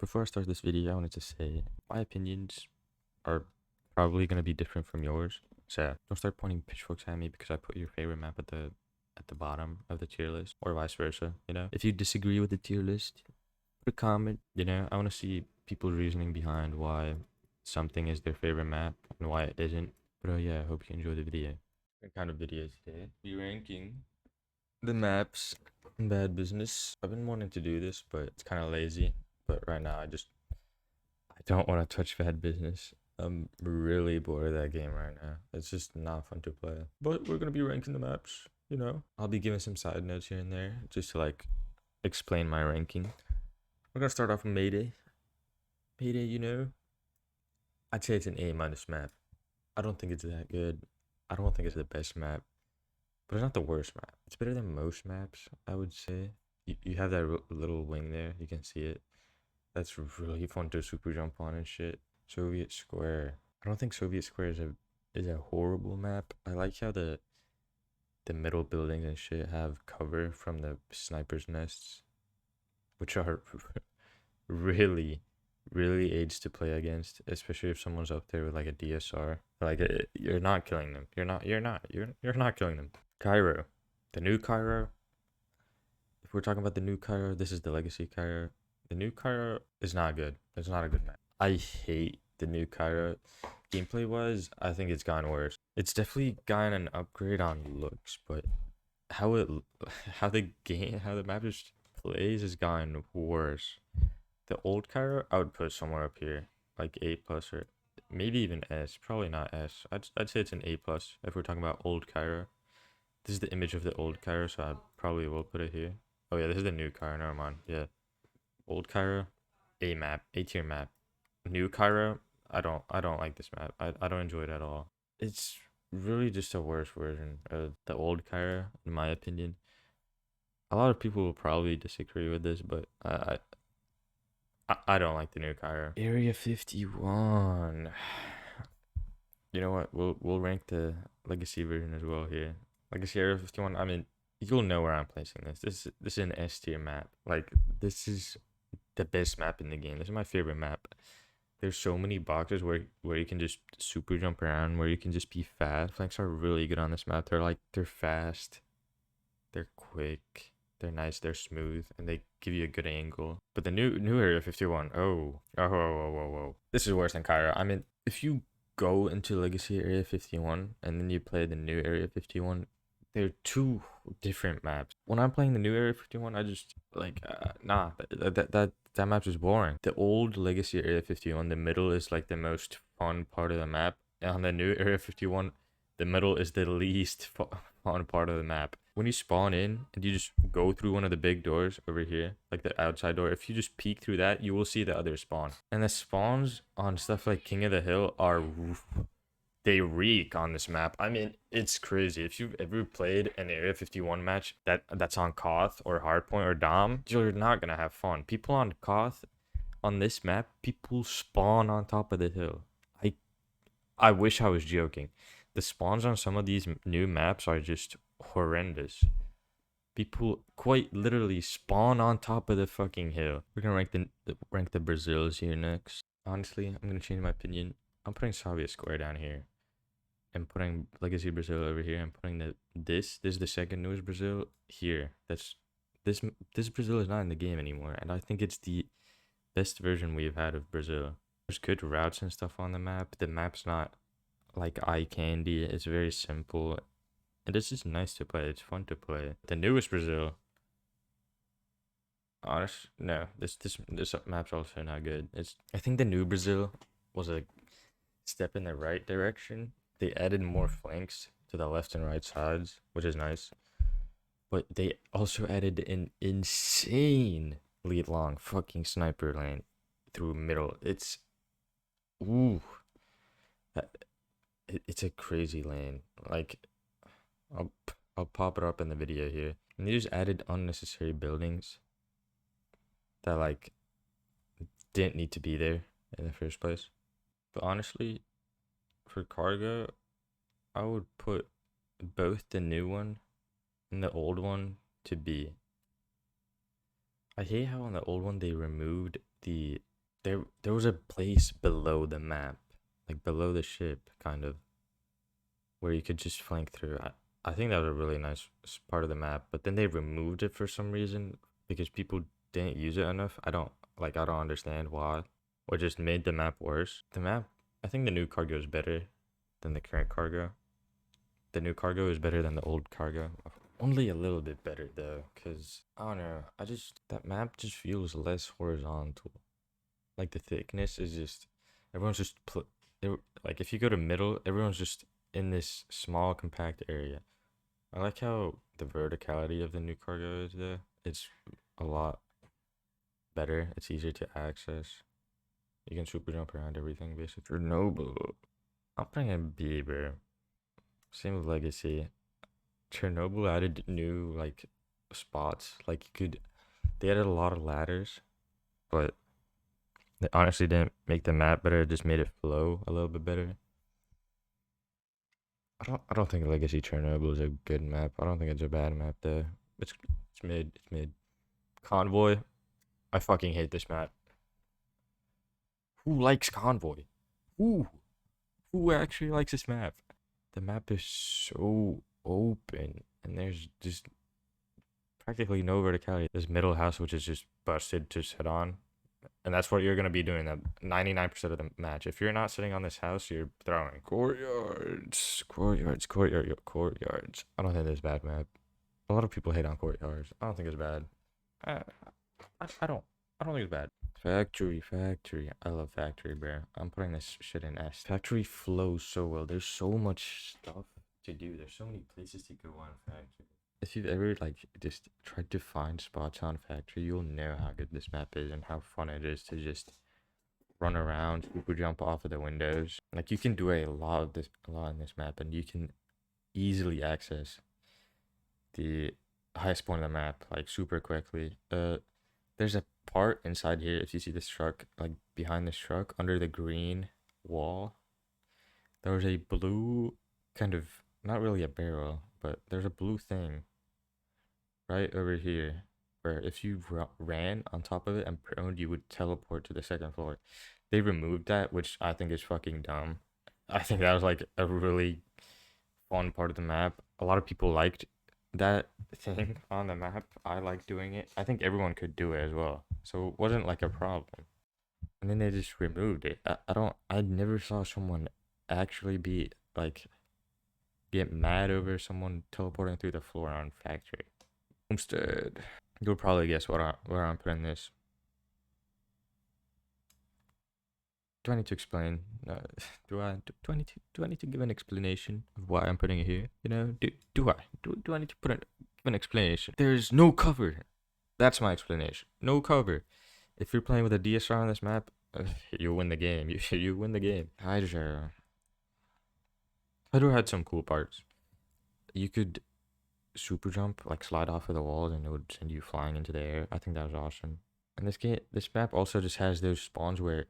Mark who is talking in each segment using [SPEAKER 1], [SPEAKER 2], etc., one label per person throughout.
[SPEAKER 1] Before I start this video, I wanted to say my opinions are probably going to be different from yours. So don't start pointing pitchforks at me because I put your favorite map at the bottom of the tier list, or vice versa. If you disagree with the tier list, put a comment. I want to see people's reasoning behind why something is their favorite map and why it isn't. But yeah, I hope you enjoy the video. What kind of video today? Be ranking the maps in Bad Business. I've been wanting to do this, but it's kind of lazy. But right now, I don't want to touch Bad Business. I'm really bored of that game right now. It's just not fun to play. But we're gonna be ranking the maps. I'll be giving some side notes here and there just to like explain my ranking. We're gonna start off with Mayday. Mayday, I'd say it's an A minus map. I don't think it's that good. I don't think it's the best map, but it's not the worst map. It's better than most maps, I would say. You have that little wing there. You can see it. That's really fun to super jump on and shit. Soviet Square. I don't think Soviet Square is a horrible map. I like how the middle buildings and shit have cover from the snipers' nests, which are really, really aids to play against, especially if someone's up there with like a DSR. Like you're not killing them. You're not killing them. Cairo, the new Cairo. If we're talking about the new Cairo, this is the legacy Cairo. The new Cairo is not good. It's not a good map. I hate the new Cairo. Gameplay wise, I think it's gotten worse. It's definitely gotten an upgrade on looks, but how the map just plays has gotten worse. The old Cairo, I would put somewhere up here, like A plus or maybe even S. Probably not S. I'd say it's an A plus if we're talking about old Cairo. This is the image of the old Cairo, so I probably will put it here. Oh yeah, this is the new Cairo. Never mind. Yeah, old Cairo, A tier map. New Cairo, I don't like this map. I don't enjoy it at all. It's really just a worse version of the old Cairo, in my opinion. A lot of people will probably disagree with this, but I don't like the new Cairo. Area 51. You know what? We'll rank the legacy version as well here. Legacy Area 51. I mean, you'll know where I'm placing this. This is an S tier map. Like this is the best map in the game. This is my favorite map. There's so many boxes where you can just super jump around, where you can just be fast. Flanks are really good on this map. They're fast, they're quick, they're nice, they're smooth, and they give you a good angle. But the new Area 51, oh. This is worse than Cairo. I mean, if you go into Legacy Area 51 and then you play the new Area 51, they're two different maps. When I'm playing the new Area 51, I just like nah, that map is boring. The old Legacy Area 51, the middle is like the most fun part of the map. And on the new Area 51, the middle is the least fun part of the map. When you spawn in and you just go through one of the big doors over here, like the outside door, if you just peek through that, you will see the other spawn. And the spawns on stuff like King of the Hill they reek on this map. I mean, it's crazy. If you've ever played an Area 51 match that's on Koth or Hardpoint or Dom, you're not gonna have fun. People on Koth on this map, people spawn on top of the hill. I wish I was joking. The spawns on some of these new maps are just horrendous. People quite literally spawn on top of the fucking hill. We're gonna rank the Brazils here next. Honestly, I'm gonna change my opinion. I'm putting Soviet Square down here. And putting Legacy Brazil over here. And putting this is the second newest Brazil here. This Brazil is not in the game anymore, and I think it's the best version we've had of Brazil. There's good routes and stuff on the map. The map's not like eye candy. It's very simple, and it's just nice to play. It's fun to play. The newest Brazil. No, this map's also not good. I think the new Brazil was a step in the right direction. They added more flanks to the left and right sides, which is nice. But they also added an insane lead long fucking sniper lane through middle. It's it's a crazy lane. Like I'll pop it up in the video here. And they just added unnecessary buildings that like didn't need to be there in the first place. But honestly, for cargo, I would put both the new one and the old one to B. I hate how on the old one they removed the there was a place below the map, like below the ship, kind of, where you could just flank through. I think that was a really nice part of the map, but then they removed it for some reason because people didn't use it enough. I don't understand why. Or just made the map worse. The map, I think the new cargo is better than the current cargo. The new cargo is better than the old cargo. Only a little bit better though, cause I don't know. That map just feels less horizontal. Like the thickness is just everyone's just like if you go to middle, everyone's just in this small compact area. I like how the verticality of the new cargo is there. It's a lot better. It's easier to access. You can super jump around everything basically. Chernobyl. I'm playing a B, bro. Same with Legacy. Chernobyl added new like spots. Like you could they added a lot of ladders, but they honestly didn't make the map better, it just made it flow a little bit better. I don't think Legacy Chernobyl is a good map. I don't think it's a bad map though. It's mid. It's mid. Convoy. I fucking hate this map. Who likes Convoy? Who? Who actually likes this map? The map is so open and there's just practically no verticality. This middle house which is just busted to sit on. And that's what you're gonna be doing the 99% of the match. If you're not sitting on this house, you're throwing courtyards. I don't think it's a bad map. A lot of people hate on courtyards. I don't think it's bad. I, I don't. I don't think it's bad. Factory. I love factory, bro. I'm putting this shit in S. Factory flows so well. There's so much stuff to do. There's so many places to go on factory. If you've ever like just tried to find spots on factory, you'll know how good this map is and how fun it is to just run around, super jump off of the windows. Like you can do a lot in this map, and you can easily access the highest point of the map like super quickly. There's a part inside here. If you see this truck, like behind this truck, under the green wall, there was a blue kind of not really a barrel, but there's a blue thing right over here where if you ran on top of it and prone, you would teleport to the second floor. They removed that, which I think is fucking dumb. I think that was like a really fun part of the map. A lot of people liked that thing on the map. I like doing it. I think everyone could do it as well. So it wasn't like a problem. And then they just removed it. I never saw someone actually be like get mad over someone teleporting through the floor on factory. Homestead. You'll probably guess where I'm putting this. Do I need to explain? Do I need to give an explanation of why I'm putting it here? You know, do I need to give an explanation? There's no cover. That's my explanation. No cover. If you're playing with a DSR on this map, you win the game. You win the game. Hydro had some cool parts. You could super jump, like slide off of the walls, and it would send you flying into the air. I think that was awesome. And this map also just has those spawns where,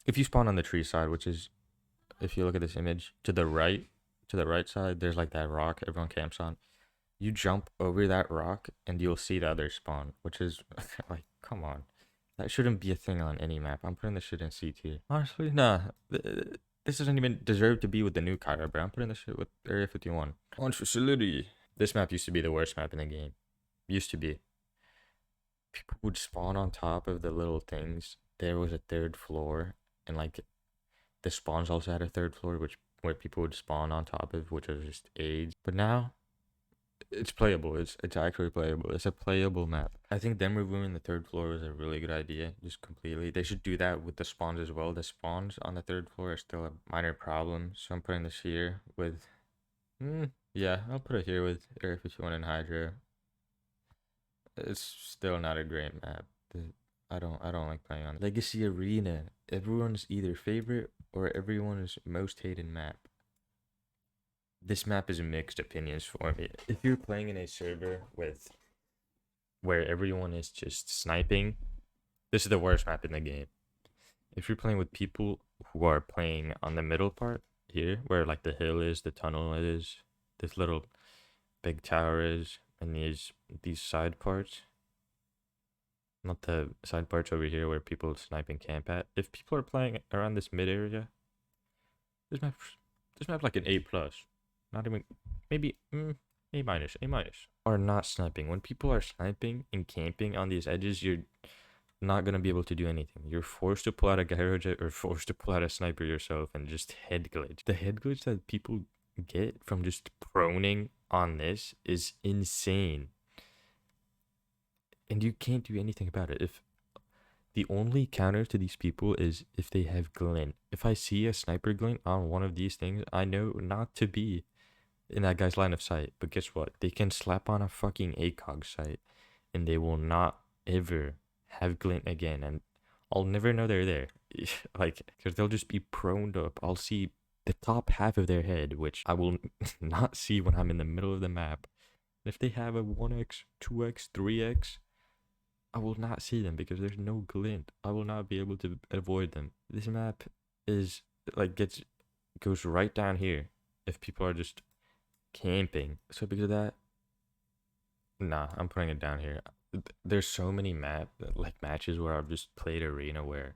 [SPEAKER 1] if you spawn on the tree side, which is, if you look at this image to the right side, there's like that rock everyone camps on. You jump over that rock, and you'll see the other spawn, which is like, come on, that shouldn't be a thing on any map. I'm putting this shit in C tier. Honestly, nah. This doesn't even deserve to be with the new Kyra, bro. I'm putting this shit with Area 51. Launch facility. This map used to be the worst map in the game. Used to be. People would spawn on top of the little things. There was a third floor, and like the spawns also had a third floor, where people would spawn on top of, which was just AIDS. But now it's playable. It's actually playable. It's a playable map. I think them removing the third floor was a really good idea. Just completely. They should do that with the spawns as well. The spawns on the third floor are still a minor problem. So I'm putting this here with. Yeah, I'll put it here with Area 51 and Hydra. It's still not a great map. I don't like playing on Legacy Arena. Everyone's either favorite or everyone's most hated map. This map is mixed opinions for me. If you're playing in a server with where everyone is just sniping, this is the worst map in the game. If you're playing with people who are playing on the middle part here, where like the hill is, the tunnel is, this little big tower is, and these side parts, not the side parts over here where people snipe and camp at. If people are playing around this mid area, this map, this map like an A plus, not even maybe A minus, A minus. Are not sniping. When people are sniping and camping on these edges, you're not gonna be able to do anything. You're forced to pull out a gyro jet or forced to pull out a sniper yourself and just head glitch. The head glitch that people get from just proning on this is insane. And you can't do anything about it. If the only counter to these people is if they have glint. If I see a sniper glint on one of these things, I know not to be in that guy's line of sight. But guess what? They can slap on a fucking ACOG sight and they will not ever have glint again. And I'll never know they're there. Like, because they'll just be proned up. I'll see the top half of their head, which I will not see when I'm in the middle of the map. If they have a 1x, 2x, 3x, I will not see them because there's no glint. I will not be able to avoid them. This map is like goes right down here if people are just camping. So because of that, nah, I'm putting it down here. There's so many matches where I've just played arena where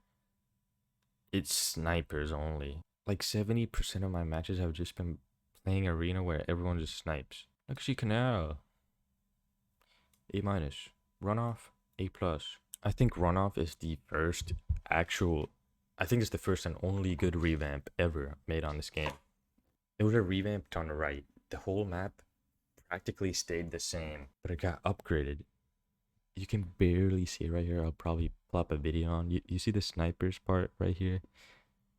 [SPEAKER 1] it's snipers only. Like 70% of my matches have just been playing arena where everyone just snipes. Look at you, Canal. A minus. Runoff. A plus. I think Runoff is the first actual, I think it's the first and only good revamp ever made on this game. It was a revamp done right. The whole map practically stayed the same, but it got upgraded. You can barely see it right here. I'll probably plop a video on. You see the snipers part right here?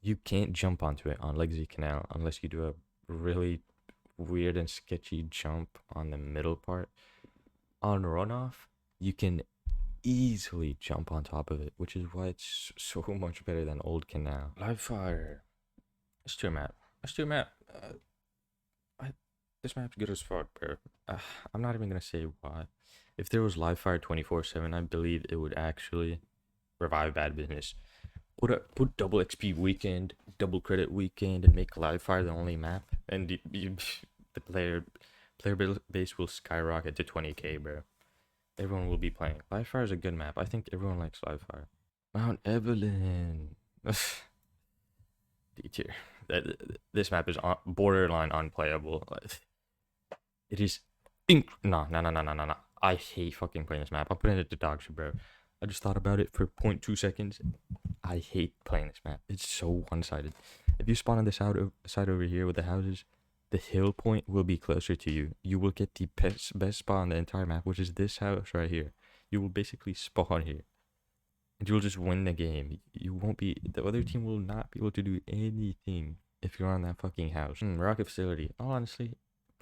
[SPEAKER 1] You can't jump onto it on Legacy Canal unless you do a really weird and sketchy jump on the middle part. On Runoff, you can easily jump on top of it, which is why it's so much better than old Canal. Live fire. Let's do a map. Let's do a map. This map's good as fuck, bro. I'm not even gonna say why. If there was live fire 24/7, I believe it would actually revive bad business. Put double XP weekend, double credit weekend, and make live fire the only map, and the player base will skyrocket to 20k, bro. Everyone will be playing. Live fire is a good map. I think everyone likes live fire. Mount Evelyn. D tier. This map is borderline unplayable. It is. No. I hate fucking playing this map. I'm putting it to dog shit, bro. I just thought about it for 0.2 seconds. I hate playing this map. It's so one-sided. If you spawn on this side over here with the houses, the hill point will be closer to you. You will get the best spot on the entire map, which is this house right here. You will basically spawn here. And you'll just win the game. The other team will not be able to do anything if you're on that fucking house. Rocket facility. I'll honestly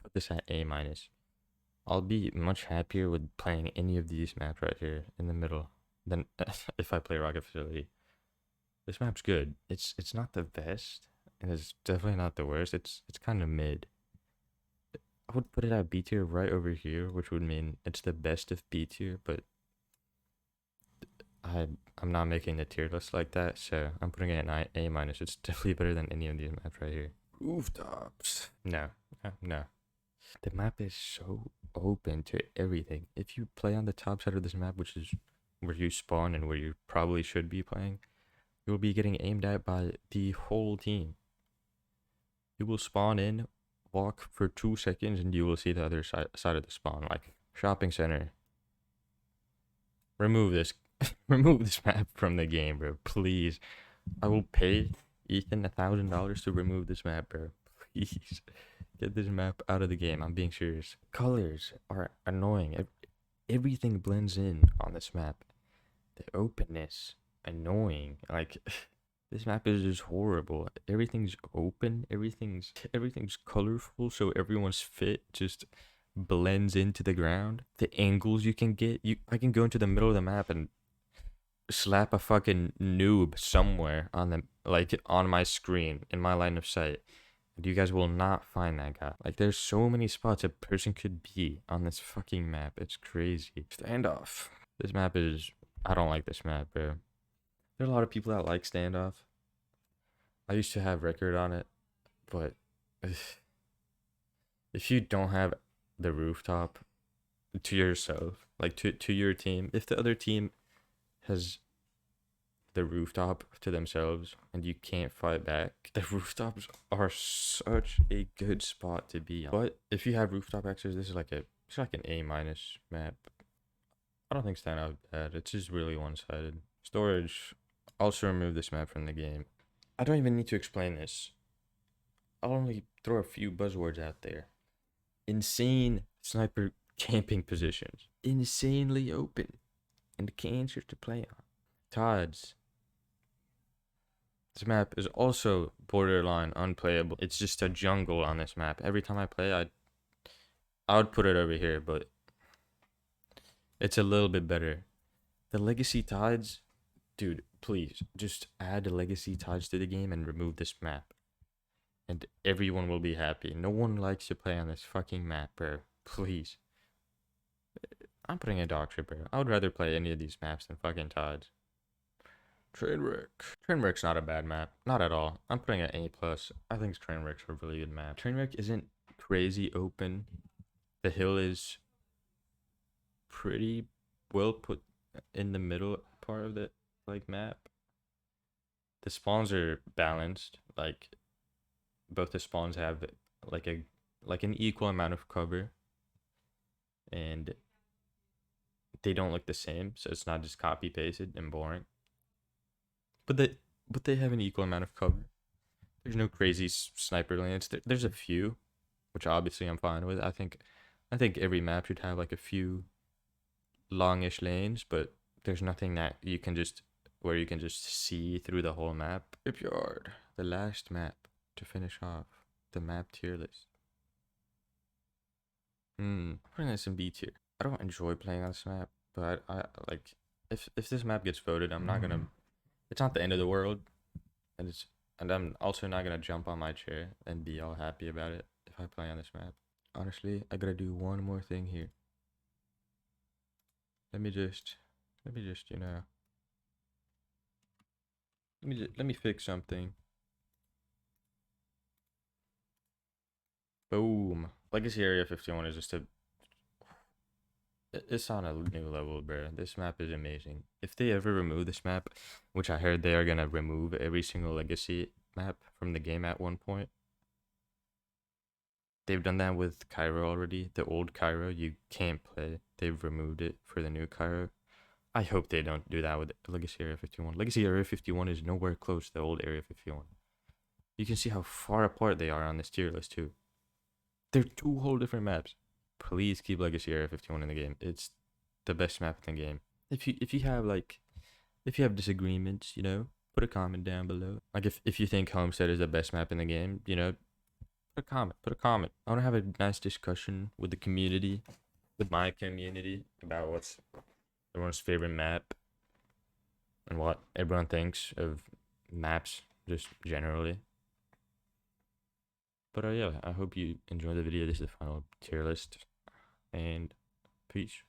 [SPEAKER 1] put this at A minus. I'll be much happier with playing any of these maps right here in the middle than if I play rocket facility. This map's good. It's not the best, and it's definitely not the worst. It's kind of mid. I would put it at B tier right over here, which would mean it's the best of B tier, but I'm not making the tier list like that, so I'm putting it at A minus. It's definitely better than any of these maps right here. Rooftops. No. The map is so open to everything. If you play on the top side of this map, which is where you spawn and where you probably should be playing, you'll be getting aimed at by the whole team. You will spawn in, walk for 2 seconds, and you will see the other side of the spawn, like shopping center. Remove this map from the game, bro. Please. I will pay Ethan $1,000 to remove this map, bro. Please. Get this map out of the game. I'm being serious. Colors are annoying. Everything blends in on this map. The openness, annoying. Like, this map is just horrible. Everything's open. Everything's colorful, so everyone's fit just blends into the ground. The angles you can get, I can go into the middle of the map and slap a fucking noob somewhere on my screen in my line of sight. And you guys will not find that guy. Like, there's so many spots a person could be on this fucking map. It's crazy. Standoff. This map is, I don't like this map, bro. There are a lot of people that like Standoff. I used to have record on it, but if you don't have the rooftop to yourself, like to your team, if the other team has the rooftop to themselves and you can't fight back. The rooftops are such a good spot to be on. But if you have rooftop access, this is like it's like an A minus map. I don't think stand out bad. It's just really one-sided. Storage. Also remove this map from the game. I don't even need to explain this. I'll only throw a few buzzwords out there. Insane sniper camping positions. Insanely open. And cancer to play on. Todd's. This map is also borderline unplayable. It's just a jungle on this map. Every time I play, I would put it over here, but it's a little bit better. The Legacy Tides, dude, please just add the Legacy Tides to the game and remove this map. And everyone will be happy. No one likes to play on this fucking map, bro. Please. I'm putting a dog shit, bro. I would rather play any of these maps than fucking Tides. Trainwreck. Trainwreck's not a bad map. Not at all. I'm putting an A+. I think Trainwreck's a really good map. Trainwreck isn't crazy open. The hill is pretty well put in the middle part of the map. The spawns are balanced. Like both the spawns have like an equal amount of cover. And they don't look the same, so it's not just copy pasted and boring. But they have an equal amount of cover. There's no crazy sniper lanes. There's a few, which obviously I'm fine with. I think every map should have like a few longish lanes, but there's nothing that you can just see through the whole map. Shipyard, the last map to finish off the map tier list. I'm putting this in B tier. I don't enjoy playing on this map, but I like if this map gets voted, I'm not gonna. It's not the end of the world, and I'm also not gonna jump on my chair and be all happy about it if I play on this map. Honestly, I gotta do one more thing here. Let me just you know. Let me fix something. Boom. Legacy Area 51 is just it's on a new level, bro. This map is amazing. If they ever remove this map, which I heard they are gonna remove every single Legacy map from the game at one point. They've done that with Cairo already. The old Cairo you can't play. They've removed it for the new Cairo. I hope they don't do that with Legacy Area 51. Legacy Area 51 is nowhere close to the old Area 51. You can see how far apart they are on this tier list too. They're two whole different maps. Please keep Legacy Area 51 in the game. It's the best map in the game. If you have disagreements, you know, put a comment down below. Like if you think Homestead is the best map in the game, you know, put a comment. I want to have a nice discussion with the community, with my community, about what's everyone's favorite map and what everyone thinks of maps just generally. But yeah, I hope you enjoyed the video. This is the final tier list, and peace.